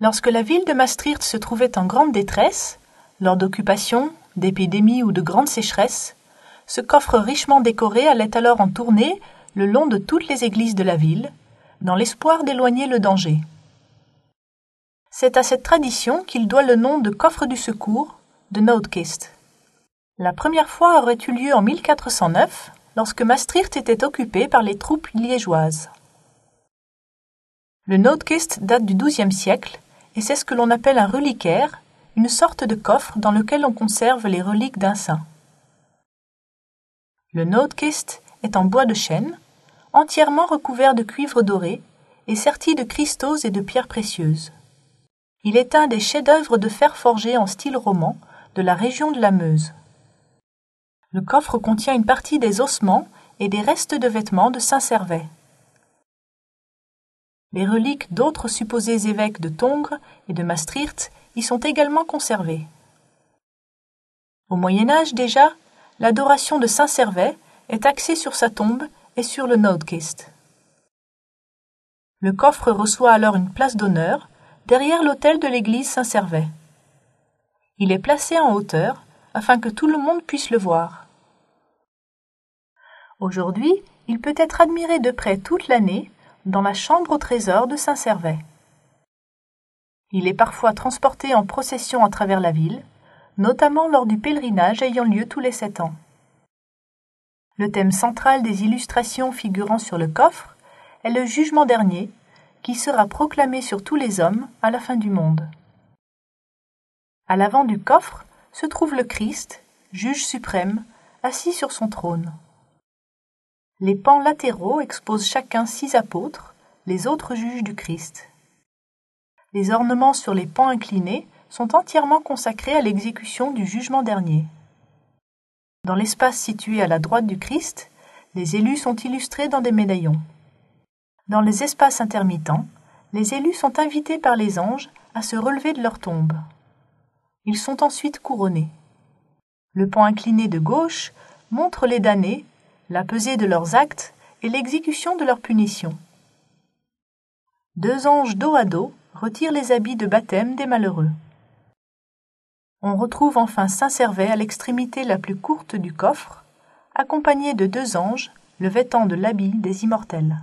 Lorsque la ville de Maastricht se trouvait en grande détresse, lors d'occupations, d'épidémies ou de grandes sécheresses, ce coffre richement décoré allait alors en tournée le long de toutes les églises de la ville, dans l'espoir d'éloigner le danger. C'est à cette tradition qu'il doit le nom de coffre du secours, de noodkist. La première fois aurait eu lieu en 1409, lorsque Maastricht était occupée par les troupes liégeoises. Le noodkist date du XIIe siècle et c'est ce que l'on appelle un reliquaire, une sorte de coffre dans lequel on conserve les reliques d'un saint. Le noodkist est en bois de chêne, entièrement recouvert de cuivre doré et serti de cristaux et de pierres précieuses. Il est un des chefs-d'œuvre de fer forgé en style roman de la région de la Meuse. Le coffre contient une partie des ossements et des restes de vêtements de saint Servais. Les reliques d'autres supposés évêques de Tongres et de Maastricht y sont également conservées. Au Moyen Âge déjà, l'adoration de saint Servais est axée sur sa tombe et sur le noodkist. Le coffre reçoit alors une place d'honneur derrière l'autel de l'église Saint-Servais. Il est placé en hauteur afin que tout le monde puisse le voir. Aujourd'hui, il peut être admiré de près toute l'année dans la chambre au trésor de Saint-Servais. Il est parfois transporté en procession à travers la ville, notamment lors du pèlerinage ayant lieu tous les 7 ans. Le thème central des illustrations figurant sur le coffre est le jugement dernier, qui sera proclamé sur tous les hommes à la fin du monde. À l'avant du coffre se trouve le Christ, juge suprême, assis sur son trône. Les pans latéraux exposent chacun 6 apôtres, les autres juges du Christ. Les ornements sur les pans inclinés sont entièrement consacrés à l'exécution du jugement dernier. Dans l'espace situé à la droite du Christ, les élus sont illustrés dans des médaillons. Dans les espaces intermittents, les élus sont invités par les anges à se relever de leur tombe. Ils sont ensuite couronnés. Le pan incliné de gauche montre les damnés, la pesée de leurs actes et l'exécution de leur punition. 2 anges dos à dos retirent les habits de baptême des malheureux. On retrouve enfin saint Servais à l'extrémité la plus courte du coffre, accompagné de 2 anges le vêtant de l'habit des immortels.